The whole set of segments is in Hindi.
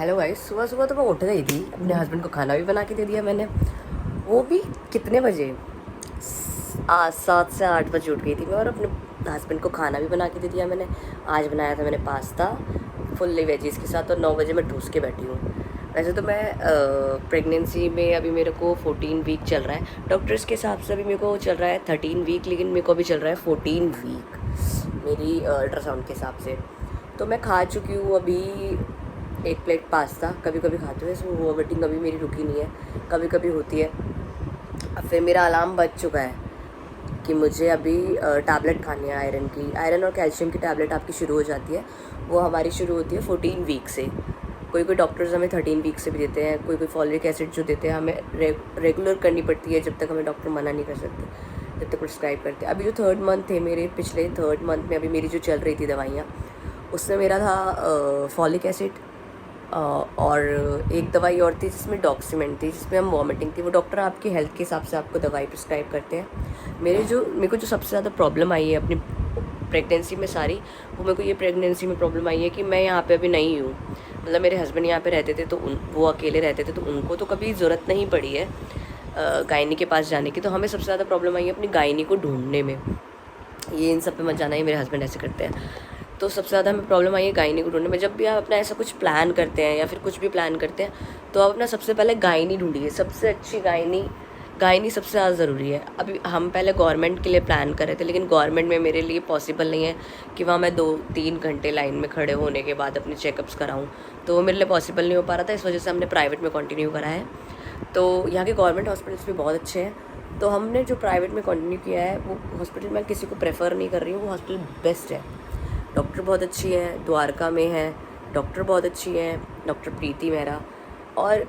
हेलो गाइस, सुबह सुबह तो मैं उठ गई थी। अपने हस्बैंड को खाना भी बना के दे दिया मैंने। वो भी कितने बजे, आज 7 से 8 बजे उठ गई थी मैं, और अपने हस्बैंड को खाना भी बना के दे दिया मैंने। आज बनाया था मैंने पास्ता फुल्ली वेजीज के साथ, और 9 बजे मैं ठूस के बैठी हूँ। वैसे तो मैं प्रेगनेंसी में अभी मेरे को 14 वीक चल रहा है। डॉक्टर्स के हिसाब से अभी मेरे को चल रहा है 13 वीक, लेकिन मेरे को अभी चल रहा है 14 वीक मेरी अल्ट्रासाउंड के हिसाब से। तो मैं खा चुकी हूँ अभी 1 प्लेट पास्ता। कभी कभी खाती हूँ, इसमें वॉमिटिंग अभी मेरी रुकी नहीं है, कभी कभी होती है। अब फिर मेरा अलार्म बज चुका है कि मुझे अभी टैबलेट खानी है आयरन की। आयरन और कैल्शियम की टैबलेट आपकी शुरू हो जाती है। वो हमारी शुरू होती है 14 वीक से। कोई कोई डॉक्टर्स हमें 13 वीक से भी देते हैं। कोई कोई फॉलिक एसिड जो देते हैं हमें रेगुलर करनी पड़ती है, जब तक हमें डॉक्टर मना नहीं कर सकते, जब तक प्रिस्क्राइब करते हैं। अभी जो 3rd मंथ थे मेरे, पिछले 3rd मंथ में अभी मेरी जो चल रही थी दवाइयाँ, उसमें मेरा था फॉलिक एसिड, और एक दवाई और थी जिसमें डॉक्सीमेंट थी, जिसमें हम वॉमिटिंग थी। वो डॉक्टर आपकी हेल्थ के हिसाब से आपको दवाई प्रिस्क्राइब करते हैं। मेरे को जो सबसे ज़्यादा प्रॉब्लम आई है अपनी प्रेगनेंसी में सारी, वो मेरे को ये प्रेगनेंसी में प्रॉब्लम आई है कि मैं यहाँ पे अभी नहीं हूँ। मतलब मेरे हस्बैंड यहाँ पे रहते थे, तो वो अकेले रहते थे, तो उनको तो कभी ज़रूरत नहीं पड़ी है गायनी के पास जाने की। तो हमें सबसे ज़्यादा प्रॉब्लम आई है अपनी गायनी को ढूंढने में। ये इन सब पे मत जाना, ही मेरे हस्बैंड ऐसे करते हैं। तो सबसे ज़्यादा हमें प्रॉब्लम आई है गायनी को ढूंढने में। जब भी आप अपना ऐसा कुछ प्लान करते हैं या फिर कुछ भी प्लान करते हैं, तो आप अपना सबसे पहले गायनी ढूंढिए। सबसे अच्छी गायनी गायनी सबसे ज़्यादा ज़रूरी है। अभी हम पहले गवर्नमेंट के लिए प्लान कर रहे थे, लेकिन गवर्नमेंट में मेरे लिए पॉसिबल नहीं है कि वहाँ मैं 2-3 घंटे लाइन में खड़े होने के बाद अपने चेकअप्स कराऊँ। तो वो मेरे लिए पॉसिबल नहीं हो पा रहा था, इस वजह से हमने प्राइवेट में कंटिन्यू करा है। तो यहाँ के गवर्नमेंट हॉस्पिटल्स भी बहुत अच्छे हैं। तो हमने जो प्राइवेट में कंटिन्यू किया है, वो हॉस्पिटल मैं किसी को प्रेफर नहीं कर रही हूँ। वो हॉस्पिटल बेस्ट है। डॉक्टर बहुत अच्छी है, द्वारका में है, डॉक्टर बहुत अच्छी हैं, डॉक्टर प्रीति मेहरा। और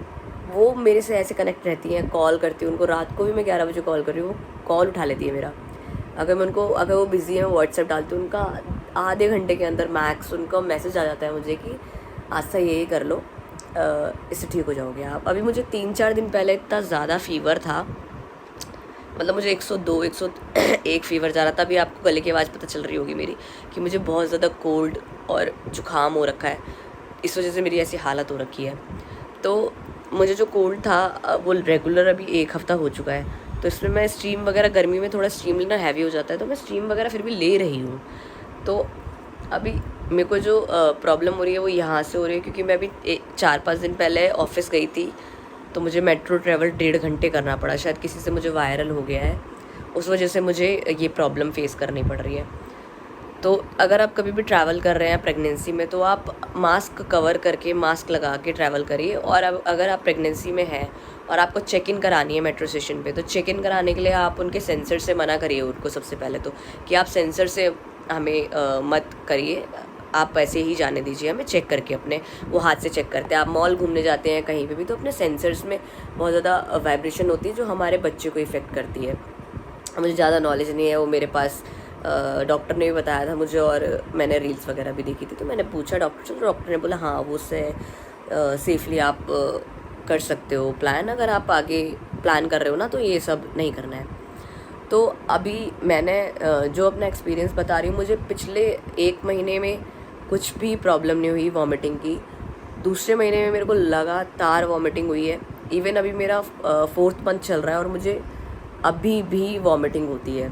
वो मेरे से ऐसे कनेक्ट रहती हैं, कॉल करती हूँ उनको। रात को भी मैं 11 बजे कॉल कर रही हूँ, वो कॉल उठा लेती है मेरा। अगर वो बिज़ी है, मैं व्हाट्सएप डालती हूँ, उनका आधे घंटे के अंदर मैक्स उनका मैसेज आ जाता है मुझे कि आज से ये कर लो, इससे ठीक हो जाओगे आप। अभी मुझे 3-4 दिन पहले इतना ज़्यादा फीवर था, मतलब मुझे 102 101 फीवर जा रहा था। अभी आपको गले की आवाज़ पता चल रही होगी मेरी कि मुझे बहुत ज़्यादा कोल्ड और जुकाम हो रखा है। इस वजह से मेरी ऐसी हालत हो रखी है। तो मुझे जो कोल्ड था वो रेगुलर अभी 1 हफ़्ता हो चुका है। तो इसमें मैं स्टीम वगैरह, गर्मी में थोड़ा स्टीम लेना हैवी हो जाता है, तो मैं स्टीम वगैरह फिर भी ले रही हूँ। तो अभी मेरे को जो प्रॉब्लम हो रही है वो यहाँ से हो रही है, क्योंकि मैं अभी 4-5 दिन पहले ऑफिस गई थी, तो मुझे मेट्रो ट्रैवल 1.5 घंटे करना पड़ा। शायद किसी से मुझे वायरल हो गया है, उस वजह से मुझे ये प्रॉब्लम फेस करनी पड़ रही है। तो अगर आप कभी भी ट्रैवल कर रहे हैं प्रेगनेंसी में, तो आप मास्क कवर करके, मास्क लगा के ट्रैवल करिए। और अब अगर आप प्रेगनेंसी में हैं और आपको चेक इन करानी है मेट्रो स्टेशन पे, तो चेक इन कराने के लिए आप उनके सेंसर से मना करिए उनको सबसे पहले तो, कि आप सेंसर से हमें मत करिए, आप ऐसे ही जाने दीजिए हमें चेक करके। अपने वो हाथ से चेक करते हैं। आप मॉल घूमने जाते हैं कहीं पे भी, तो अपने सेंसर्स में बहुत ज़्यादा वाइब्रेशन होती है जो हमारे बच्चे को इफ़ेक्ट करती है। मुझे ज़्यादा नॉलेज नहीं है, वो मेरे पास डॉक्टर ने भी बताया था मुझे, और मैंने रील्स वगैरह भी देखी थी। तो मैंने पूछा डॉक्टर से, तो डॉक्टर ने बोला हाँ, वो उससे सेफली आप कर सकते हो प्लान। अगर आप आगे प्लान कर रहे हो ना, तो ये सब नहीं करना है। तो अभी मैंने जो अपना एक्सपीरियंस बता रही हूँ, मुझे पिछले 1 महीने में कुछ भी प्रॉब्लम नहीं हुई वॉमिटिंग की। दूसरे महीने में मेरे को लगातार वॉमिटिंग हुई है। इवन अभी मेरा 4th मंथ चल रहा है और मुझे अभी भी वॉमिटिंग होती है।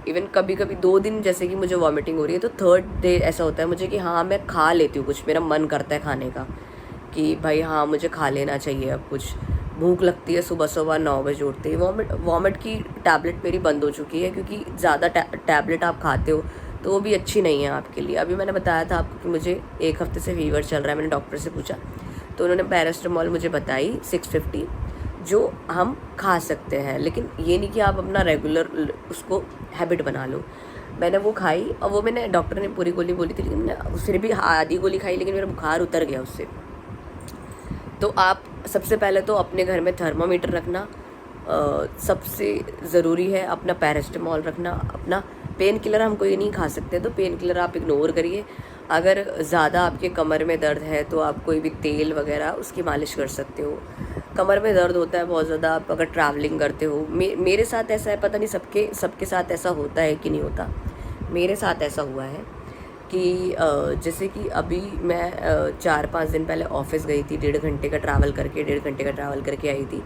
इवन कभी कभी 2 दिन जैसे कि मुझे वॉमिटिंग हो रही है, तो 3rd डे ऐसा होता है मुझे कि हाँ, मैं खा लेती हूँ कुछ, मेरा मन करता है खाने का कि भाई हाँ, मुझे खा लेना चाहिए अब कुछ। भूख लगती है सुबह सुबह 9 बजे उठते ही। वॉमिट की टैबलेट मेरी बंद हो चुकी है, क्योंकि ज़्यादा टैबलेट आप खाते हो तो वो भी अच्छी नहीं है आपके लिए। अभी मैंने बताया था आपको कि मुझे 1 हफ्ते से फीवर चल रहा है। मैंने डॉक्टर से पूछा, तो उन्होंने पैरास्टामॉल मुझे बताई 650, जो हम खा सकते हैं, लेकिन ये नहीं कि आप अपना रेगुलर उसको हैबिट बना लो। मैंने वो खाई, और वो मैंने, डॉक्टर ने पूरी गोली बोली थी, लेकिन मैंने फिर भी आधी गोली खाई, लेकिन मेरा बुखार उतर गया उससे। तो आप सबसे पहले तो अपने घर में थर्मामीटर रखना सबसे ज़रूरी है। अपना पैरास्टामॉल रखना। अपना पेन किलर हम कोई नहीं खा सकते, तो पेन किलर आप इग्नोर करिए। अगर ज़्यादा आपके कमर में दर्द है, तो आप कोई भी तेल वगैरह उसकी मालिश कर सकते हो। कमर में दर्द होता है बहुत ज़्यादा, आप अगर ट्रैवलिंग करते हो, मेरे साथ ऐसा है, पता नहीं सबके साथ ऐसा होता है कि नहीं होता, मेरे साथ ऐसा हुआ है कि जैसे कि अभी मैं 4-5 दिन पहले ऑफिस गई थी, 1.5 घंटे का ट्रैवल करके आई थी।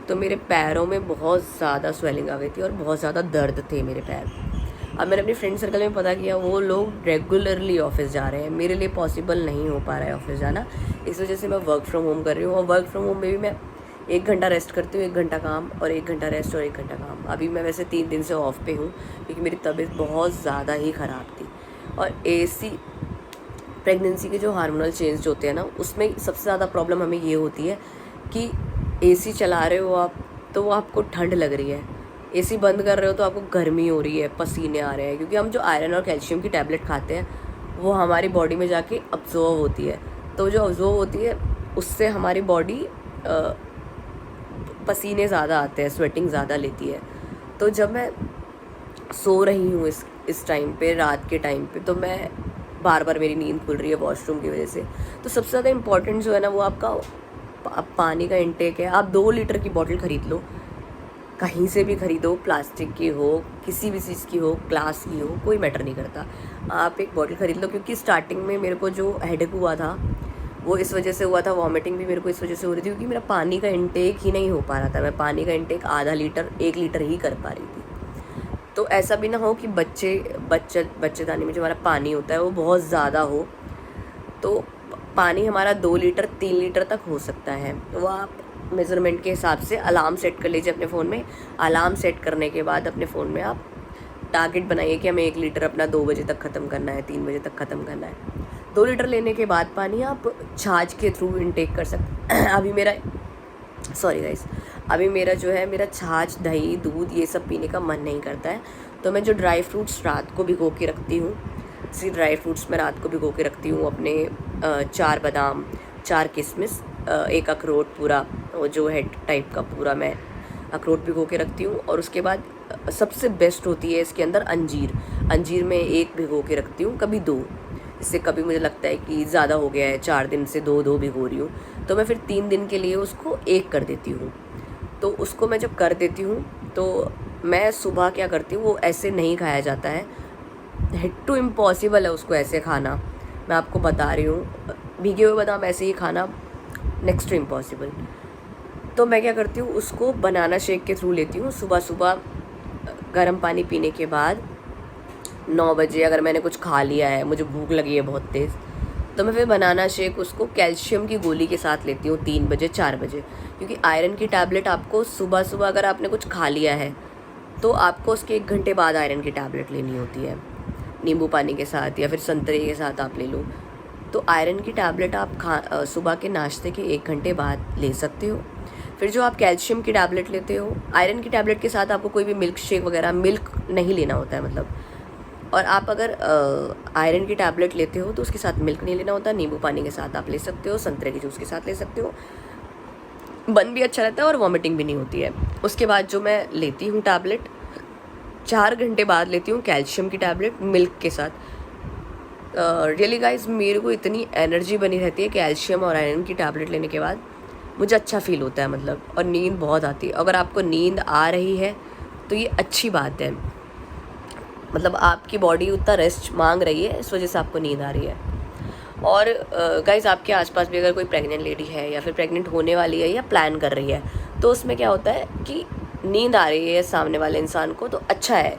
तो मेरे पैरों में बहुत ज़्यादा स्वेलिंग आ गई थी और बहुत ज़्यादा दर्द थे मेरे पैर। अब मैंने अपनी फ्रेंड सर्कल में पता किया, वो लोग रेगुलरली ऑफिस जा रहे हैं। मेरे लिए पॉसिबल नहीं हो पा रहा है ऑफिस जाना, इस वजह से मैं वर्क फ्रॉम होम कर रही हूँ। और वर्क फ्रॉम होम में भी मैं 1 घंटा रेस्ट करती हूँ, 1 घंटा काम, और 1 घंटा रेस्ट और 1 घंटा काम। अभी मैं वैसे 3 दिन से ऑफ पे हूँ क्योंकि मेरी तबीयत बहुत ज़्यादा ही ख़राब थी। और एसी प्रेगनेंसी के जो हार्मोनल चेंज होते हैं ना, उसमें सबसे ज़्यादा प्रॉब्लम हमें ये होती है कि एसी चला रहे हो आप तो वो आपको ठंड लग रही है, एसी बंद कर रहे हो तो आपको गर्मी हो रही है, पसीने आ रहे हैं, क्योंकि हम जो आयरन और कैल्शियम की टैबलेट खाते हैं वो हमारी बॉडी में जाके अब्जॉर्व होती है। तो जो अब्जॉर्व होती है उससे हमारी बॉडी पसीने ज़्यादा आते हैं, स्वेटिंग ज़्यादा लेती है। तो जब मैं सो रही हूँ इस टाइम पे, रात के टाइम पे, तो मैं बार बार मेरी नींद खुल रही है वॉशरूम की वजह से। तो सबसे ज़्यादा इम्पॉर्टेंट जो है ना वो आपका पानी का इंटेक है। आप 2 लीटर की बॉटल ख़रीद लो, कहीं से भी ख़रीदो, प्लास्टिक की हो, किसी भी चीज़ की हो, ग्लास की हो, कोई मैटर नहीं करता, आप एक बॉटल ख़रीद लो। क्योंकि स्टार्टिंग में मेरे को जो हेडेक हुआ था वो इस वजह से हुआ था, वॉमिटिंग भी मेरे को इस वजह से हो रही थी क्योंकि मेरा पानी का इंटेक ही नहीं हो पा रहा था। मैं पानी का इंटेक आधा लीटर 1 लीटर ही कर पा रही थी। तो ऐसा भी ना हो कि बच्चेदानी में जो हमारा पानी होता है वो बहुत ज़्यादा हो, तो पानी हमारा 2 लीटर 3 लीटर तक हो सकता है। वो आप मेज़रमेंट के हिसाब से अलार्म सेट कर लीजिए अपने फ़ोन में। अलार्म सेट करने के बाद अपने फ़ोन में आप टारगेट बनाइए कि हमें 1 लीटर अपना 2 बजे तक ख़त्म करना है, 3 बजे तक ख़त्म करना है। 2 लीटर लेने के बाद पानी आप छाछ के थ्रू इनटेक कर सकते हैं। अभी मेरा जो है, मेरा छाछ, दही, दूध ये सब पीने का मन नहीं करता है। तो मैं जो ड्राई फ्रूट्स रात को भिगो के रखती हूँ, ड्राई फ्रूट्स मैं रात को भिगो के रखती हूँ अपने 4 बादाम, 4 किशमिश, 1 अखरोट पूरा, जो है टाइप का पूरा मैं अखरोट भिगो के रखती हूँ। और उसके बाद सबसे बेस्ट होती है इसके अंदर अंजीर में 1 भिगो के रखती हूँ, कभी 2। इससे कभी मुझे लगता है कि ज़्यादा हो गया है, 4 दिन से 2 भिगो रही हूँ, तो मैं फिर 3 दिन के लिए उसको 1 कर देती हूँ। तो उसको मैं जब कर देती हूँ तो मैं सुबह क्या करती हूँ, वो ऐसे नहीं खाया जाता है, हिट टू इम्पॉसिबल है उसको ऐसे खाना, मैं आपको बता रही हूँ। भीगे हुए बादाम ऐसे ही खाना नेक्स्ट टू इम्पॉसिबल। तो मैं क्या करती हूँ, उसको बनाना शेक के थ्रू लेती हूँ। सुबह गर्म पानी पीने के बाद 9 बजे अगर मैंने कुछ खा लिया है, मुझे भूख लगी है बहुत तेज़, तो मैं फिर बनाना शेक उसको कैल्शियम की गोली के साथ लेती हूँ 3 बजे 4 बजे। क्योंकि आयरन की टैबलेट आपको सुबह अगर आपने कुछ खा लिया है तो आपको उसके 1 घंटे बाद आयरन की टैबलेट लेनी होती है, नींबू पानी के साथ या फिर संतरे के साथ आप ले लो। तो आयरन की टैबलेट आप सुबह के नाश्ते के 1 घंटे बाद ले सकते हो। फिर जो आप कैल्शियम की टैबलेट लेते हो, आयरन की टैबलेट के साथ आपको कोई भी मिल्क शेक वगैरह, मिल्क नहीं लेना होता है मतलब। और आप अगर आयरन की टैबलेट लेते हो तो उसके साथ मिल्क नहीं लेना होता, नींबू पानी के साथ आप ले सकते हो, संतरे के जूस के साथ ले सकते हो, बन भी अच्छा रहता है और वॉमिटिंग भी नहीं होती है। उसके बाद जो मैं लेती हूँ टैबलेट, 4 घंटे बाद लेती हूँ कैल्शियम की टैबलेट मिल्क के साथ। रियली गाइज, मेरे को इतनी एनर्जी बनी रहती है कैल्शियम और आयरन की टैबलेट लेने के बाद, मुझे अच्छा फील होता है मतलब, और नींद बहुत आती है। अगर आपको नींद आ रही है तो ये अच्छी बात है, मतलब आपकी बॉडी उतना रेस्ट मांग रही है, इस वजह से आपको नींद आ रही है। और गाइज़, आपके आसपास भी अगर कोई प्रेग्नेंट लेडी है या फिर प्रेग्नेंट होने वाली है या प्लान कर रही है, तो उसमें क्या होता है कि नींद आ रही है सामने वाले इंसान को, तो अच्छा है,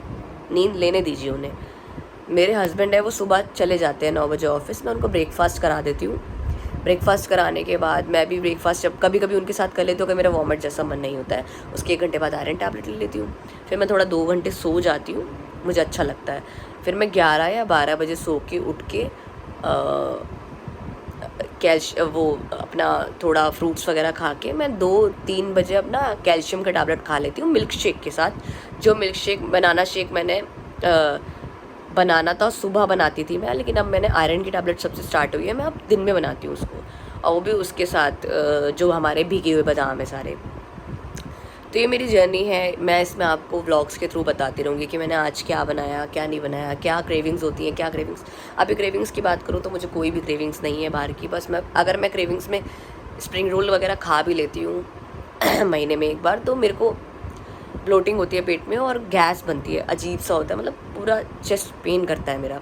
नींद लेने दीजिए उन्हें। मेरे हस्बैंड है, वो सुबह चले जाते हैं 9 बजे ऑफिस, मैं उनको ब्रेकफास्ट करा देती हूँ। ब्रेकफास्ट कराने के बाद मैं भी ब्रेकफास्ट जब कभी कभी उनके साथ कर लेती हूँ, अगर मेरा वॉमिट जैसा मन नहीं होता है, उसके 1 घंटे बाद आयरन टैबलेट ले लेती हूँ। फिर मैं थोड़ा 2 घंटे सो जाती हूँ, मुझे अच्छा लगता है। फिर मैं 11 या 12 बजे सो के उठ के वो अपना थोड़ा फ्रूट्स वगैरह खा के मैं 2-3 बजे अपना कैल्शियम का टैबलेट खा लेती हूँ मिल्क शेक के साथ। जो मिल्क शेक, बनाना शेक मैंने बनाना था, सुबह बनाती थी मैं, लेकिन अब मैंने आयरन की टैबलेट सबसे स्टार्ट हुई है, मैं अब दिन में बनाती हूँ उसको, और वो भी उसके साथ जो हमारे भीगे हुए बादाम है सारे। तो ये मेरी जर्नी है, मैं इसमें आपको व्लॉग्स के थ्रू बताती रहूँगी कि मैंने आज क्या बनाया, क्या नहीं बनाया, क्या क्रेविंग्स होती हैं, क्या क्रेविंग्स। अभी क्रेविंग्स की बात करूँ तो मुझे कोई भी क्रेविंग्स नहीं है बाहर की, बस अगर मैं क्रेविंग्स में स्प्रिंग रोल वगैरह खा भी लेती हूँ महीने में 1 बार, तो मेरे को ब्लोटिंग होती है पेट में और गैस बनती है, अजीब सा होता है, मतलब पूरा चेस्ट पेन करता है मेरा।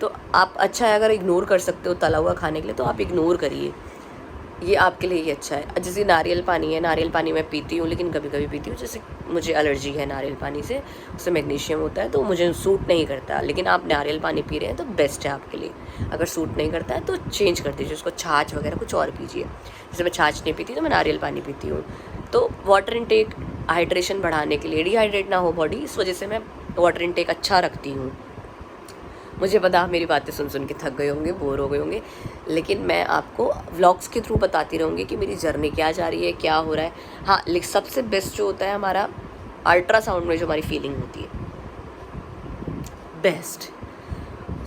तो आप अच्छा है अगर इग्नोर कर सकते हो तला हुआ खाने के लिए तो आप इग्नोर करिए, ये आपके लिए ही अच्छा है। जैसे नारियल पानी है, नारियल पानी मैं पीती हूँ लेकिन कभी कभी पीती हूँ, जैसे मुझे एलर्जी है नारियल पानी से, उससे मैग्नीशियम होता है तो मुझे सूट नहीं करता। लेकिन आप नारियल पानी पी रहे हैं तो बेस्ट है आपके लिए। अगर सूट नहीं करता है तो चेंज कर दीजिए उसको, छाछ वगैरह कुछ और पीजिए। जैसे मैं छाछ नहीं पीती तो मैं नारियल पानी पीती हूँ। तो वाटर इनटेक हाइड्रेशन बढ़ाने के लिए, डिहाइड्रेट ना हो बॉडी, इस वजह से मैं वाटर इनटेक अच्छा रखती हूँ। मुझे पता आप मेरी बातें सुन सुन के थक गए होंगे, बोर हो गए होंगे, लेकिन मैं आपको व्लॉग्स के थ्रू बताती रहूँगी कि मेरी जर्नी क्या जा रही है, क्या हो रहा है। हाँ, लेकिन सबसे बेस्ट जो होता है हमारा अल्ट्रासाउंड में जो हमारी फीलिंग होती है, बेस्ट।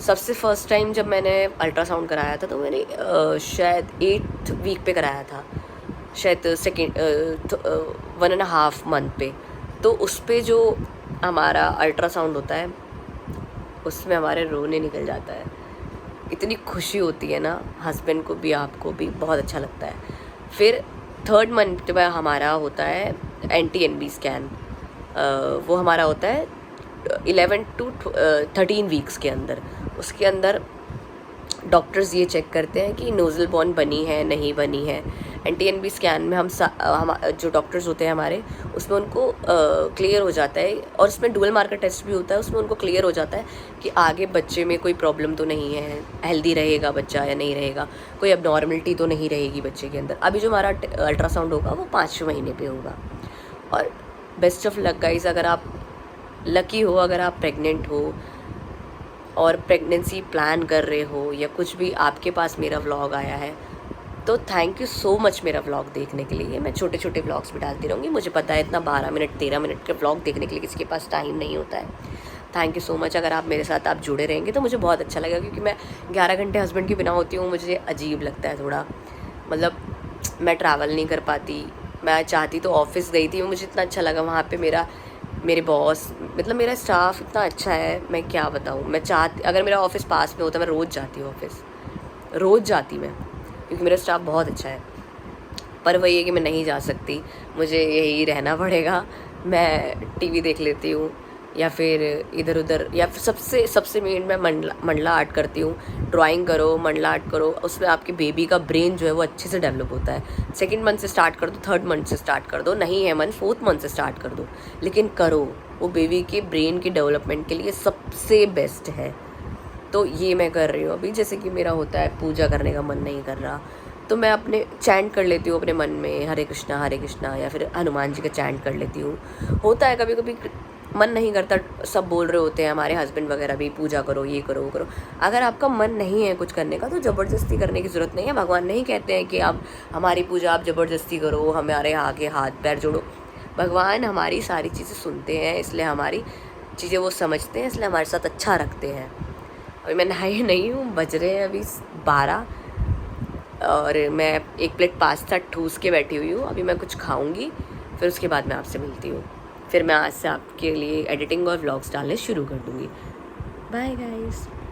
सबसे फर्स्ट टाइम जब मैंने अल्ट्रासाउंड कराया था तो मैंने शायद 8th वीक पे कराया था, शायद सेकेंड 1.5 मंथ पे। तो उस पर जो हमारा अल्ट्रासाउंड होता है उसमें हमारे रोने निकल जाता है, इतनी खुशी होती है ना, हस्बैंड को भी आपको भी बहुत अच्छा लगता है। फिर 3rd मंथ में हमारा होता है NT-NB स्कैन, वो हमारा होता है 11 to 13 वीक्स के अंदर। उसके अंदर डॉक्टर्स ये चेक करते हैं कि नोज़ल बोन बनी है नहीं बनी है। NT-NB स्कैन में हम जो डॉक्टर्स होते हैं हमारे, उसमें उनको क्लियर हो जाता है, और उसमें डुअल मार्कर टेस्ट भी होता है, उसमें उनको क्लियर हो जाता है कि आगे बच्चे में कोई प्रॉब्लम तो नहीं है, हेल्दी रहेगा बच्चा या नहीं रहेगा, कोई अबनॉर्मलिटी तो नहीं रहेगी बच्चे के अंदर। अभी जो हमारा अल्ट्रासाउंड होगा वो 5वें महीने पे होगा। और बेस्ट ऑफ लक गाइस, अगर आप लकी हो, अगर आप प्रेग्नेंट हो और प्रेगनेंसी प्लान कर रहे हो या कुछ भी, आपके पास मेरा व्लॉग आया है तो थैंक यू सो मच मेरा व्लॉग देखने के लिए। मैं छोटे छोटे व्लॉग्स भी डालती रहूँगी, मुझे पता है इतना 12 मिनट 13 मिनट के व्लॉग देखने के लिए किसी के पास टाइम नहीं होता है। थैंक यू सो मच, अगर आप मेरे साथ आप जुड़े रहेंगे तो मुझे बहुत अच्छा लगेगा, क्योंकि मैं 11 घंटे हस्बैंड के बिना होती हूँ, मुझे अजीब लगता है थोड़ा, मतलब मैं ट्रैवल नहीं कर पाती। मैं चाहती तो ऑफिस गई थी, मुझे इतना अच्छा लगा वहाँ पे, मेरे बॉस, मतलब मेरा स्टाफ इतना अच्छा है, मैं क्या बताऊँ। मैं चाहती, अगर मेरा ऑफिस पास में होता मैं रोज़ जाती हूँ ऑफिस, रोज़ जाती मैं, क्योंकि मेरा स्टाफ बहुत अच्छा है। पर वही है कि मैं नहीं जा सकती, मुझे यही रहना पड़ेगा। मैं टीवी देख लेती हूँ या फिर इधर उधर, या फिर सबसे मेन मैं मंडला आर्ट करती हूँ। ड्राइंग करो, मंडला आर्ट करो, उसमें आपके बेबी का ब्रेन जो है वो अच्छे से डेवलप होता है। 2nd मंथ से स्टार्ट कर दो, 3rd मंथ से स्टार्ट कर दो, नहीं है मन 4th मंथ से स्टार्ट कर दो, लेकिन करो, वो बेबी के ब्रेन के डेवलपमेंट के लिए सबसे बेस्ट है। तो ये मैं कर रही हूँ अभी। जैसे कि मेरा होता है पूजा करने का मन नहीं कर रहा तो मैं अपने चैंट कर लेती हूँ अपने मन में, हरे कृष्णा, या फिर हनुमान जी का चैंट कर लेती हूँ। होता है कभी कभी मन नहीं करता, सब बोल रहे होते हैं हमारे हस्बैंड वगैरह भी, पूजा करो, ये करो, वो करो। अगर आपका मन नहीं है कुछ करने का तो ज़बरदस्ती करने की ज़रूरत नहीं है। भगवान नहीं कहते हैं कि आप हमारी पूजा आप ज़बरदस्ती करो, हमारे आगे हाथ पैर जोड़ो। भगवान हमारी सारी चीज़ें सुनते हैं, इसलिए हमारी चीज़ें वो समझते हैं, इसलिए हमारे साथ अच्छा रखते हैं। अभी मैं नहाई नहीं हूँ, बज रहे हैं अभी 12, और मैं 1 प्लेट पास्ता ठूस के बैठी हुई हूँ। अभी मैं कुछ खाऊंगी, फिर उसके बाद मैं आपसे मिलती हूँ। फिर मैं आज से आपके लिए एडिटिंग और व्लॉग्स डालने शुरू कर दूँगी। Bye guys.